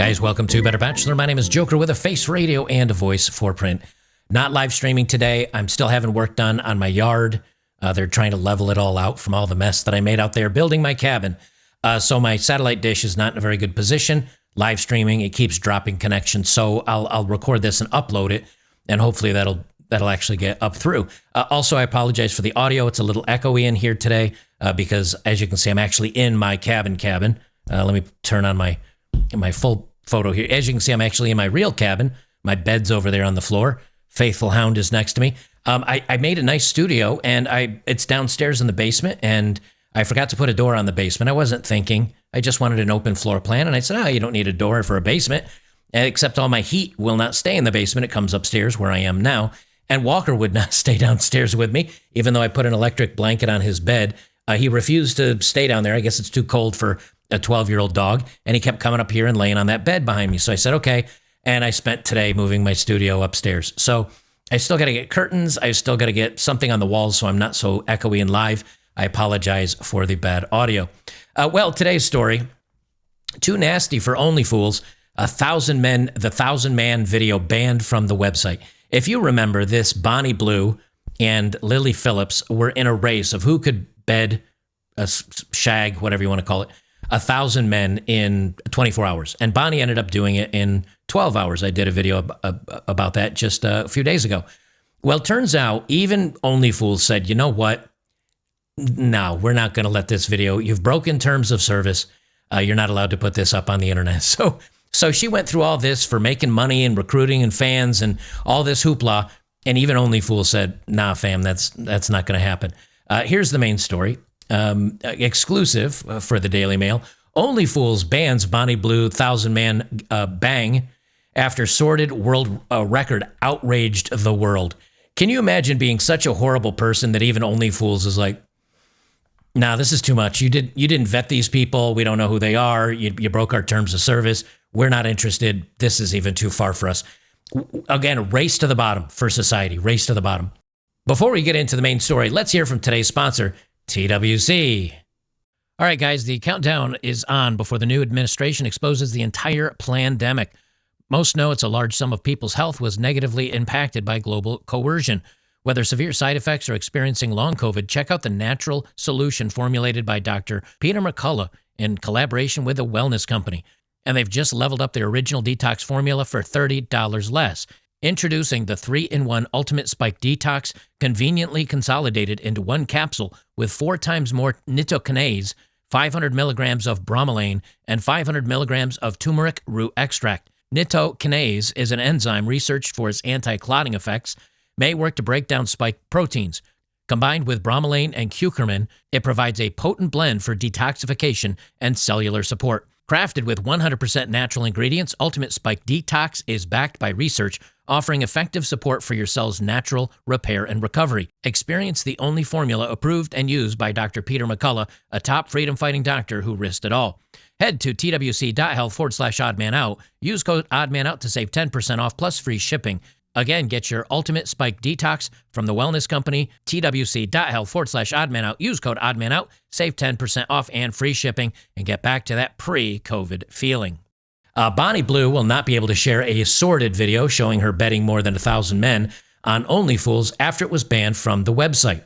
Guys, welcome to Better Bachelor. My name is Joker with a face radio and a voice for print. Not live streaming today. I'm still having work done on my yard. They're trying to level it all out from all the mess that I made out there building my cabin. So my satellite dish is not in a very good position. Live streaming, it keeps dropping connection. So I'll record this and upload it, and hopefully that'll actually get up through. Also, I apologize for the audio. It's a little echoey in here today because, as you can see, I'm actually in my cabin. Let me turn on my full photo here. As you can see, I'm actually in my real cabin. My bed's over there on the floor. Faithful Hound is next to me. I made a nice studio, and it's downstairs in the basement, and I forgot to put a door on the basement. I wasn't thinking. I just wanted an open floor plan, and I said, you don't need a door for a basement, except all my heat will not stay in the basement. It comes upstairs where I am now, and Walker would not stay downstairs with me, even though I put an electric blanket on his bed. He refused to stay down there. I guess it's too cold for a 12-year-old dog, and he kept coming up here and laying on that bed behind me. So I said, okay, and I spent today moving my studio upstairs. So I still got to get curtains. I still got to get something on the walls so I'm not so echoey and live. I apologize for the bad audio. Well, today's story, too nasty for Onlyfools, the 1,000-man video banned from the website. If you remember this, Bonnie Blue and Lily Phillips were in a race of who could bed, shag, whatever you want to call it, 1,000 men in 24 hours. And Bonnie ended up doing it in 12 hours. I did a video about that just a few days ago. Well, turns out even Onlyfools said, you know what? No, we're not going to let this video. You've broken terms of service. You're not allowed to put this up on the internet. So she went through all this for making money and recruiting and fans and all this hoopla. And even Onlyfool said, nah, fam, that's not going to happen. Here's the main story. Exclusive for the Daily Mail. Onlyfools bans Bonnie Blue 1,000-man bang after sordid world record outraged the world. Can you imagine being such a horrible person that even Onlyfools is like, nah, this is too much. You didn't vet these people. We don't know who they are. You broke our terms of service. We're not interested. This is even too far for us. Again, race to the bottom for society. Race to the bottom. Before we get into the main story, let's hear from today's sponsor, TWC. All right, guys, the countdown is on before the new administration exposes the entire plandemic. Most know it's a large sum of people's health was negatively impacted by global coercion. Whether severe side effects or experiencing long COVID, check out the natural solution formulated by Dr. Peter McCullough in collaboration with a wellness company. And they've just leveled up their original detox formula for $30 less. Introducing the 3-in-1 Ultimate Spike Detox, conveniently consolidated into one capsule with 4 times more nitokinase, 500 milligrams of bromelain, and 500 milligrams of turmeric root extract. Nitokinase is an enzyme researched for its anti-clotting effects, may work to break down spike proteins. Combined with bromelain and curcumin, it provides a potent blend for detoxification and cellular support. Crafted with 100% natural ingredients, Ultimate Spike Detox is backed by research, offering effective support for your cell's natural repair and recovery. Experience the only formula approved and used by Dr. Peter McCullough, a top freedom-fighting doctor who risked it all. Head to twc.health/oddmanout. Use code oddmanout to save 10% off plus free shipping. Again, get your Ultimate Spike Detox from the wellness company, twc.health/oddmanout. Use code oddmanout, save 10% off and free shipping, and get back to that pre-COVID feeling. Bonnie Blue will not be able to share a sordid video showing her bedding more than 1,000 men on Onlyfools after it was banned from the website.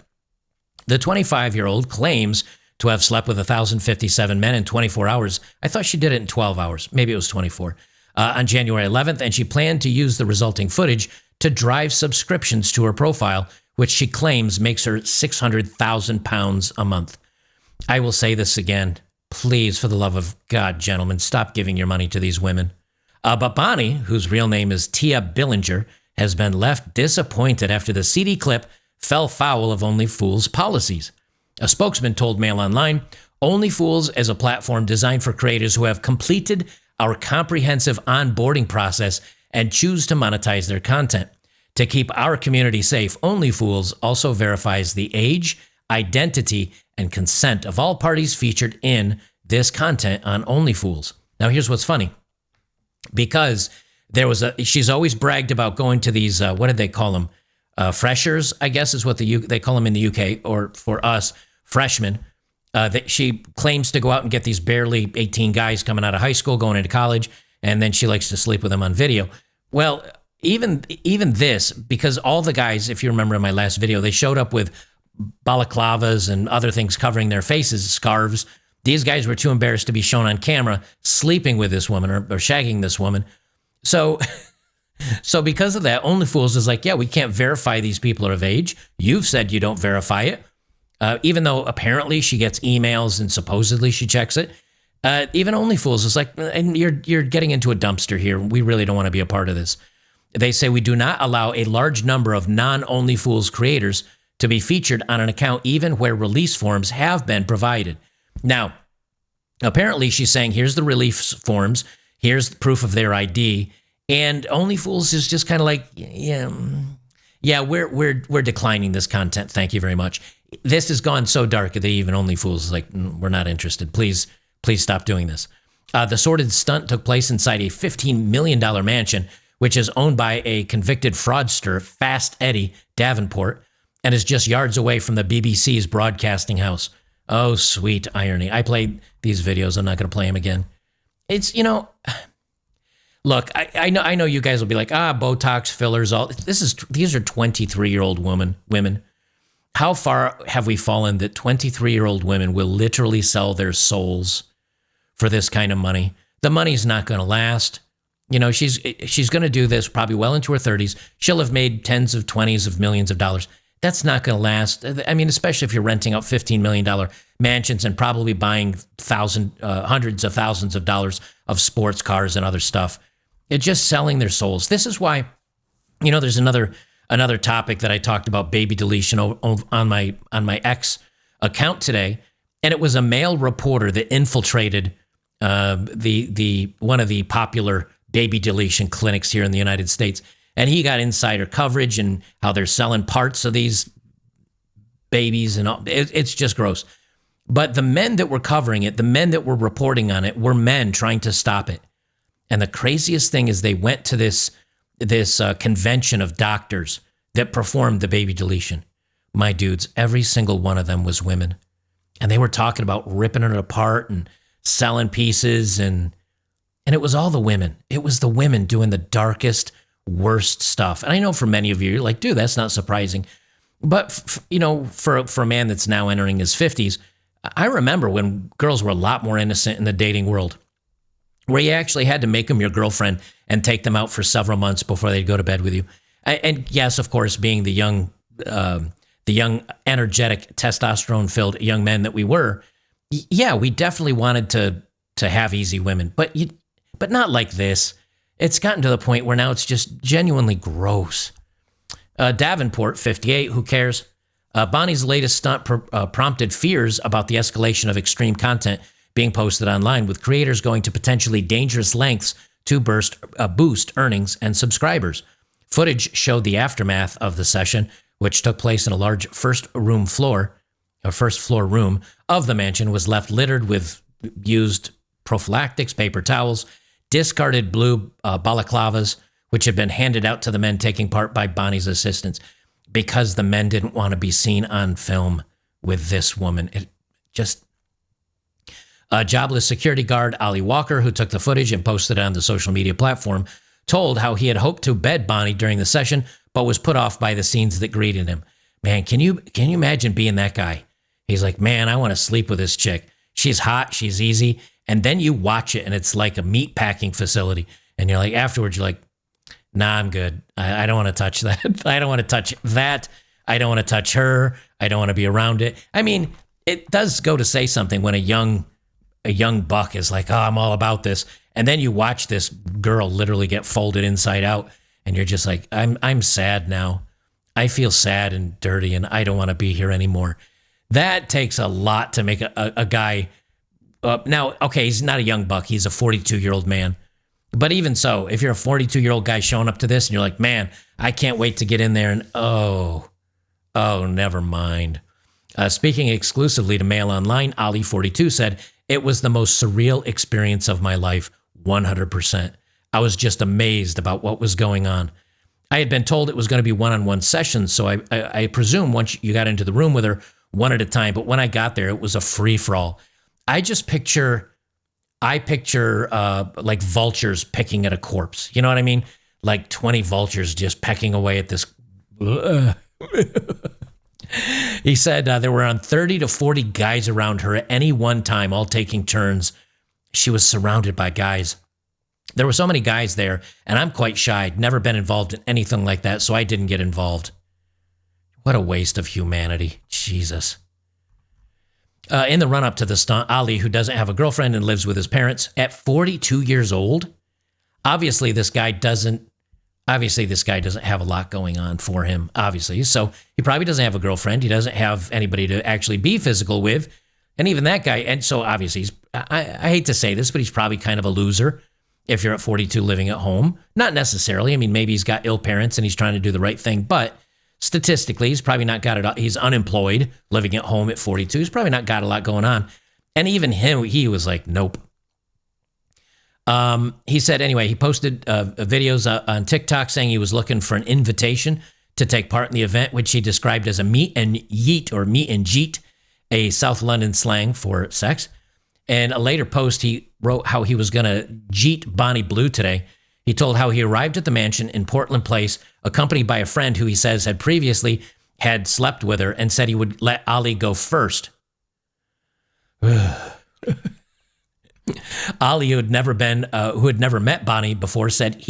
The 25-year-old claims to have slept with 1,057 men in 24 hours. I thought she did it in 12 hours. Maybe it was 24. On January 11th, and she planned to use the resulting footage to drive subscriptions to her profile, which she claims makes her 600,000 pounds a month. I will say this again. Please, for the love of God, gentlemen, stop giving your money to these women. But Bonnie, whose real name is Tia Billinger, has been left disappointed after the CD clip fell foul of Onlyfools' policies. A spokesman told Mail Online, Onlyfools is a platform designed for creators who have completed our comprehensive onboarding process and choose to monetize their content. To keep our community safe, Onlyfools also verifies the age, identity, and consent of all parties featured in this content on Onlyfools. Now, here's what's funny. Because she's always bragged about going to these, what did they call them? Freshers, I guess is what they call them in the UK, or for us, freshmen. That she claims to go out and get these barely 18 guys coming out of high school, going into college, and then she likes to sleep with him on video. Well, even this, because all the guys, if you remember in my last video, they showed up with balaclavas and other things covering their faces, scarves. These guys were too embarrassed to be shown on camera sleeping with this woman or shagging this woman. So because of that, OnlyFools is like, yeah, we can't verify these people are of age. You've said you don't verify it. Even though apparently she gets emails and supposedly she checks it. Even OnlyFools is like, and you're getting into a dumpster here. We really don't want to be a part of this. They say we do not allow a large number of non-OnlyFools creators to be featured on an account even where release forms have been provided. Now, apparently she's saying, here's the release forms, here's the proof of their ID, and OnlyFools is just kind of like, yeah, we're declining this content. Thank you very much. This has gone so dark that even OnlyFools is like, we're not interested. Please stop doing this. The sordid stunt took place inside a $15 million mansion, which is owned by a convicted fraudster, Fast Eddie Davenport, and is just yards away from the BBC's broadcasting house. Oh, sweet irony. I played these videos. I'm not going to play them again. It's, look, I know you guys will be like, Botox, fillers, all. These are 23-year-old women. How far have we fallen that 23-year-old women will literally sell their souls for this kind of money? The money's not going to last. She's going to do this probably well into her 30s. She'll have made tens of 20s of millions of dollars. That's not going to last. I mean, especially if you're renting out $15 million mansions and probably buying hundreds of thousands of dollars of sports cars and other stuff. It's just selling their souls. This is why, there's another topic that I talked about, baby deletion on my X account today, and it was a male reporter that infiltrated the one of the popular baby deletion clinics here in the United States. And he got insider coverage and how they're selling parts of these babies and all. It's just gross. But the men that were covering it, the men that were reporting on it, were men trying to stop it. And the craziest thing is they went to this convention of doctors that performed the baby deletion. My dudes, every single one of them was women. And they were talking about ripping it apart and selling pieces. And it was all the women. It was the women doing the darkest, worst stuff. And I know for many of you, you're like, dude, that's not surprising. But, for a man that's now entering his 50s, I remember when girls were a lot more innocent in the dating world, where you actually had to make them your girlfriend and take them out for several months before they'd go to bed with you. And yes, of course, being the young, energetic, testosterone-filled young men that we were, yeah, we definitely wanted to have easy women, but not like this. It's gotten to the point where now it's just genuinely gross. Davenport, 58, who cares? Bonnie's latest stunt prompted fears about the escalation of extreme content being posted online, with creators going to potentially dangerous lengths to boost earnings and subscribers. Footage showed the aftermath of the session, which took place in a large first floor room of the mansion, was left littered with used prophylactics, paper towels, discarded blue balaclavas, which had been handed out to the men taking part by Bonnie's assistants, because the men didn't want to be seen on film with this woman. It just... jobless security guard Ali Walker, who took the footage and posted it on the social media platform, told how he had hoped to bed Bonnie during the session, but was put off by the scenes that greeted him. Man, can you imagine being that guy? He's like, man, I want to sleep with this chick. She's hot, she's easy. And then you watch it and it's like a meat packing facility. And you're like, afterwards, you're like, nah, I'm good. I don't want to touch that. I don't want to touch that. I don't want to touch her. I don't want to be around it. I mean, it does go to say something when a young buck is like, oh, I'm all about this. And then you watch this girl literally get folded inside out. And you're just like, I'm sad now. I feel sad and dirty and I don't want to be here anymore. That takes a lot to make a guy... now, okay, he's not a young buck. He's a 42-year-old man. But even so, if you're a 42-year-old guy showing up to this and you're like, man, I can't wait to get in there and, oh, never mind. Speaking exclusively to Mail Online, Ali, 42, said, it was the most surreal experience of my life, 100%. I was just amazed about what was going on. I had been told it was going to be one-on-one sessions, so I presume once you got into the room with her, one at a time. But when I got there, it was a free-for-all. I just picture I picture like vultures picking at a corpse. You know what I mean? Like 20 vultures just pecking away at this. He said there were around 30 to 40 guys around her at any one time, all taking turns. She was surrounded by guys. There were so many guys there, and I'm quite shy. I'd never been involved in anything like that, so I didn't get involved. What a waste of humanity. Jesus. In the run-up to the stunt, Ali, who doesn't have a girlfriend and lives with his parents, at 42 years old, obviously this guy doesn't have a lot going on for him, obviously. So he probably doesn't have a girlfriend. He doesn't have anybody to actually be physical with. And even that guy, and so obviously, I hate to say this, but he's probably kind of a loser if you're at 42 living at home. Not necessarily. I mean, maybe he's got ill parents and he's trying to do the right thing, but statistically, he's probably not got it all. He's unemployed, living at home at 42. He's probably not got a lot going on. And even him, he was like, nope. He said, anyway, he posted videos on TikTok saying he was looking for an invitation to take part in the event, which he described as a meet and yeet, or meet and jeet, a South London slang for sex. And a later post, he wrote how he was going to jeet Bonnie Blue today. He told how he arrived at the mansion in Portland Place, accompanied by a friend who he says had previously had slept with her, and said he would let Ali go first. Ali, who had never met Bonnie before, said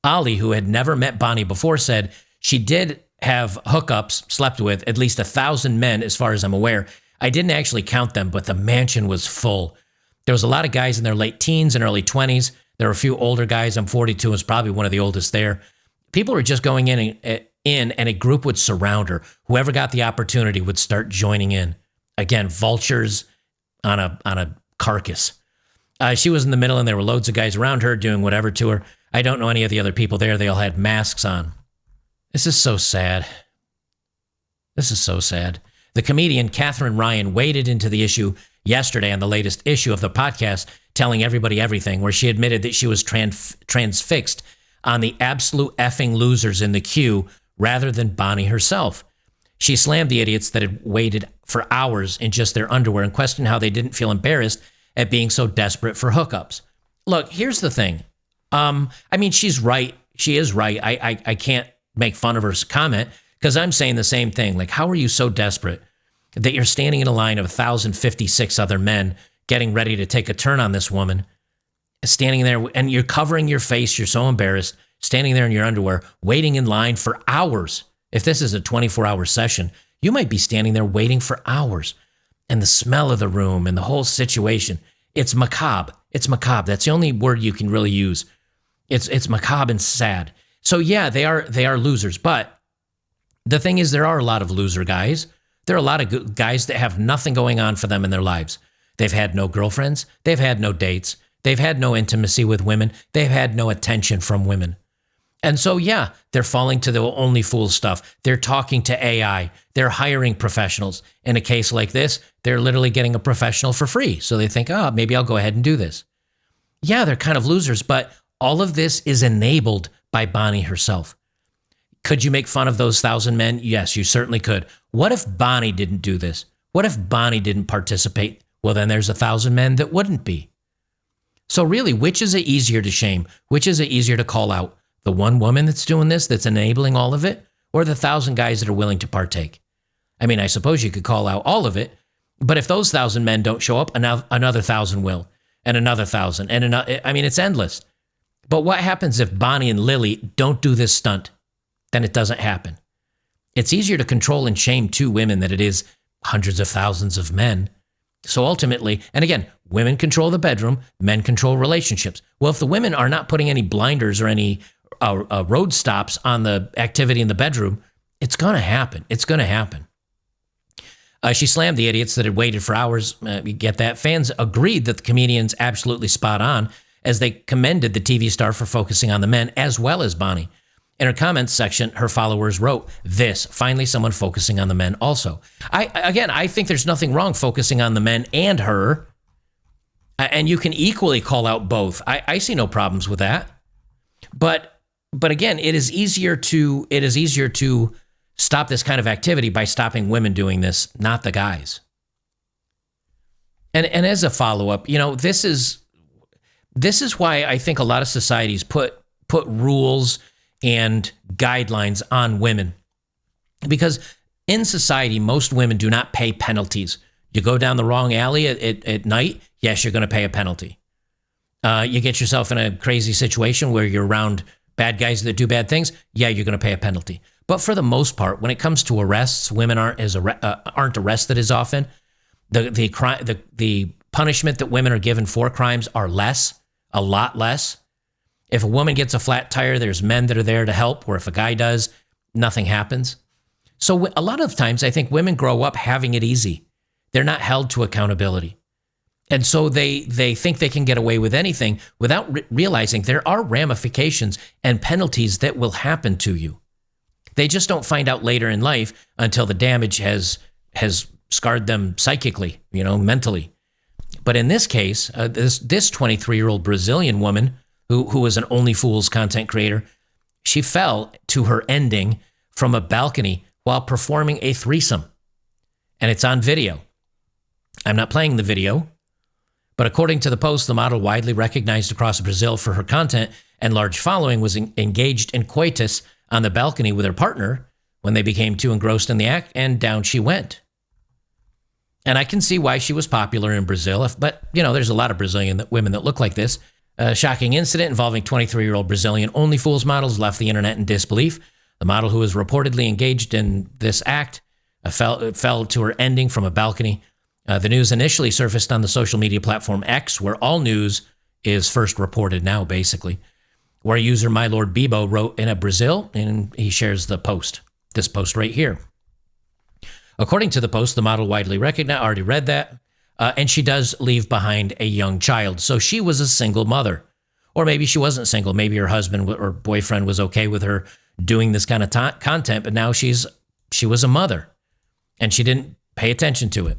Ali, who had never met Bonnie before, said she did have hookups, slept with at least 1,000 men, as far as I'm aware. I didn't actually count them, but the mansion was full. There was a lot of guys in their late teens and early 20s. There were a few older guys. I'm 42, was probably one of the oldest there. People were just going in, and a group would surround her. Whoever got the opportunity would start joining in. Again, vultures on a carcass. She was in the middle, and there were loads of guys around her doing whatever to her. I don't know any of the other people there. They all had masks on. This is so sad. This is so sad. The comedian Catherine Ryan waded into the issue yesterday on the latest issue of the podcast, Telling Everybody Everything, where she admitted that she was transfixed on the absolute effing losers in the queue rather than Bonnie herself. She slammed the idiots that had waited for hours in just their underwear and questioned how they didn't feel embarrassed at being so desperate for hookups. Look, here's the thing. I mean, she's right. She is right. I can't make fun of her comment, because I'm saying the same thing. Like, how are you so desperate that you're standing in a line of 1,056 other men getting ready to take a turn on this woman, standing there, and you're covering your face. You're so embarrassed, standing there in your underwear, waiting in line for hours. If this is a 24-hour session, you might be standing there waiting for hours. And the smell of the room and the whole situation, it's macabre. It's macabre. That's the only word you can really use. It's macabre and sad. So yeah, they are losers. But the thing is, there are a lot of loser guys. There are a lot of guys that have nothing going on for them in their lives. They've had no girlfriends. They've had no dates. They've had no intimacy with women. They've had no attention from women. And so, yeah, they're falling to the Onlyfool stuff. They're talking to AI. They're hiring professionals. In a case like this, they're literally getting a professional for free. So they think, oh, maybe I'll go ahead and do this. Yeah, they're kind of losers, but all of this is enabled by Bonnie herself. Could you make fun of those 1,000 men? Yes, you certainly could. What if Bonnie didn't do this? What if Bonnie didn't participate? Well, then there's 1,000 men that wouldn't be. So really, which is it easier to shame? Which is it easier to call out? The one woman that's doing this, that's enabling all of it, or the 1,000 guys that are willing to partake? I mean, I suppose you could call out all of it, but if those 1,000 men don't show up, another 1,000 will, and another 1,000, and another. I mean, it's endless. But what happens if Bonnie and Lily don't do this stunt? Then it doesn't happen. It's easier to control and shame 2 women than it is hundreds of thousands of men. So ultimately, and again, women control the bedroom, men control relationships. Well, if the women are not putting any blinders or any road stops on the activity in the bedroom, it's going to happen. It's going to happen. She slammed the idiots that had waited for hours. You get that? Fans agreed that the comedian's absolutely spot on, as they commended the TV star for focusing on the men as well as Bonnie. In her comments section, her followers wrote, "This, finally someone focusing on the men also." I think there's nothing wrong focusing on the men and her. And you can equally call out both. I see no problems with that. But again, it is easier to stop this kind of activity by stopping women doing this, not the guys. And as a follow-up, this is why I think a lot of societies put rules and guidelines on women. Because in society, most women do not pay penalties. You go down the wrong alley at night, yes, you're going to pay a penalty. You get yourself in a crazy situation where you're around bad guys that do bad things, yeah, you're going to pay a penalty. But for the most part, when it comes to arrests, women aren't arrested as often. The punishment that women are given for crimes are a lot less. If a woman gets a flat tire, there's men that are there to help, or if a guy does, nothing happens. So a lot of times I think women grow up having it easy. They're not held to accountability. And so they think they can get away with anything without realizing there are ramifications and penalties that will happen to you. They just don't find out later in life until the damage has scarred them psychically, mentally. But in this case, this 23-year-old Brazilian woman who was an Onlyfool's content creator, she fell to her ending from a balcony while performing a threesome. And it's on video. I'm not playing the video, but according to the Post, the model, widely recognized across Brazil for her content and large following, was engaged in coitus on the balcony with her partner when they became too engrossed in the act, and down she went. And I can see why she was popular in Brazil, but, there's a lot of Brazilian women that look like this. A shocking incident involving 23-year-old Brazilian Onlyfools models left the internet in disbelief. The model, who was reportedly engaged in this act, fell to her ending from a balcony. The news initially surfaced on the social media platform X, where all news is first reported now, basically, where user My Lord Bebo wrote in Brazil, and he shares the post, this post right here. According to the Post, the model, widely recognized, already read that, and she does leave behind a young child. So she was a single mother. Or maybe she wasn't single. Maybe her husband or boyfriend was okay with her doing this kind of content, but now she was a mother, and she didn't pay attention to it.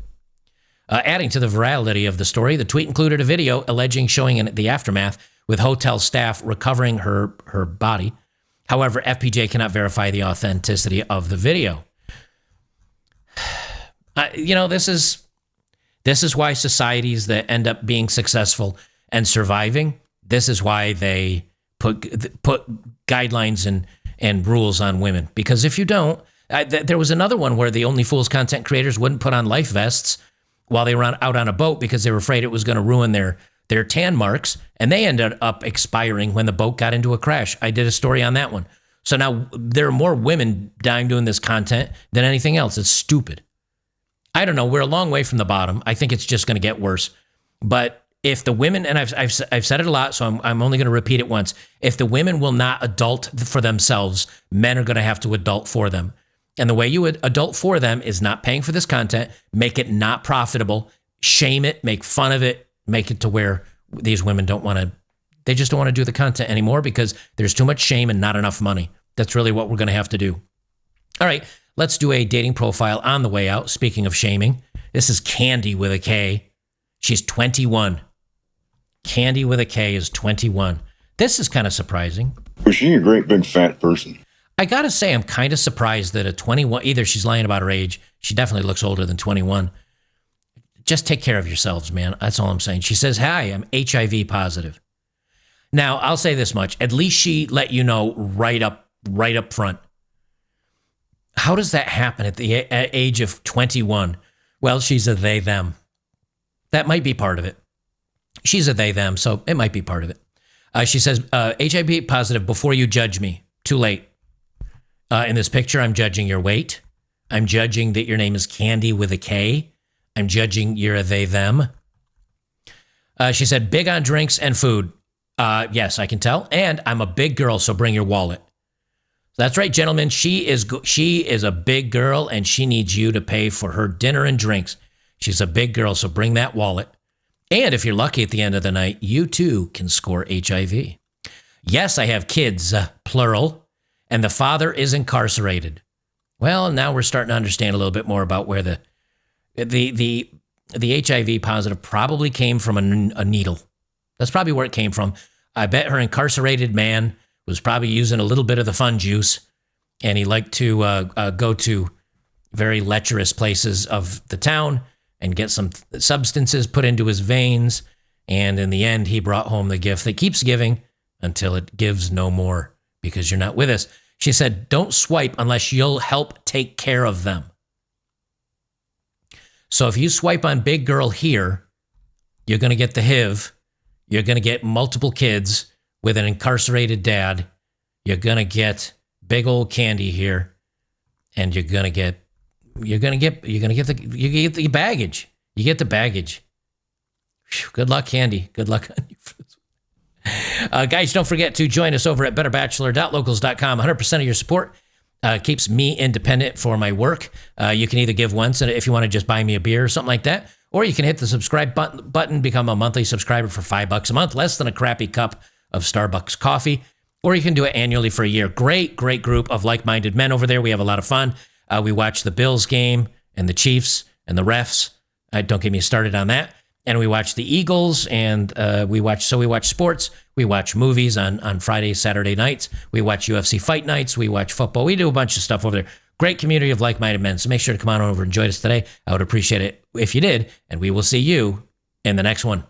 Adding to the virality of the story, the tweet included a video showing the aftermath with hotel staff recovering her body. However, FPJ cannot verify the authenticity of the video. This is why societies that end up being successful and surviving, this is why they put guidelines and rules on women. Because if you don't, there was another one where the Onlyfools content creators wouldn't put on life vests while they were out on a boat because they were afraid it was going to ruin their tan marks, and they ended up expiring when the boat got into a crash. I did a story on that one. So now there are more women dying doing this content than anything else. It's stupid. I don't know. We're a long way from the bottom. I think it's just going to get worse. But if the women, and I've said it a lot, so I'm only going to repeat it once. If the women will not adult for themselves, men are going to have to adult for them. And the way you would adult for them is not paying for this content, make it not profitable, shame it, make fun of it, make it to where these women they just don't want to do the content anymore because there's too much shame and not enough money. That's really what we're going to have to do. All right, let's do a dating profile on the way out. Speaking of shaming, this is Candy with a K. She's 21. Candy with a K is 21. This is kind of surprising. Was she a great big fat person? I got to say, I'm kind of surprised that a 21, either she's lying about her age. She definitely looks older than 21. Just take care of yourselves, man. That's all I'm saying. She says, hi, I'm HIV positive. Now, I'll say this much. At least she let you know right up front. How does that happen at the age of 21? Well, she's a they, them. That might be part of it. She's a they, them, so it might be part of it. She says, HIV positive before you judge me. Too late. In this picture, I'm judging your weight. I'm judging that your name is Candy with a K. I'm judging you're a they, them. She said, big on drinks and food. Yes, I can tell. And I'm a big girl, so bring your wallet. That's right, gentlemen. She is a big girl, and she needs you to pay for her dinner and drinks. She's a big girl, so bring that wallet. And if you're lucky at the end of the night, you too can score HIV. Yes, I have kids, plural. And the father is incarcerated. Well, now we're starting to understand a little bit more about where the HIV positive probably came from a needle. That's probably where it came from. I bet her incarcerated man was probably using a little bit of the fun juice, and he liked to go to very lecherous places of the town, and get some substances put into his veins. And in the end, he brought home the gift that keeps giving until it gives no more because you're not with us. She said, don't swipe unless you'll help take care of them. So if you swipe on big girl here, you're going to get the HIV. You're going to get multiple kids with an incarcerated dad. You're going to get big old Candy here. And you're going to get the baggage. You get the baggage. Whew, good luck, Candy. Good luck on you. Guys, don't forget to join us over at betterbachelor.locals.com. 100% of your support keeps me independent for my work. You can either give once if you want to just buy me a beer or something like that, or you can hit the subscribe button, become a monthly subscriber for $5 a month, less than a crappy cup of Starbucks coffee, or you can do it annually for a year. Great group of like-minded men over there. We have a lot of fun. We watch the Bills game and the Chiefs and the refs. Don't get me started on that. And we watch the Eagles, and we watch sports. We watch movies on Friday, Saturday nights. We watch UFC fight nights. We watch football. We do a bunch of stuff over there. Great community of like-minded men. So make sure to come on over and join us today. I would appreciate it if you did, and we will see you in the next one.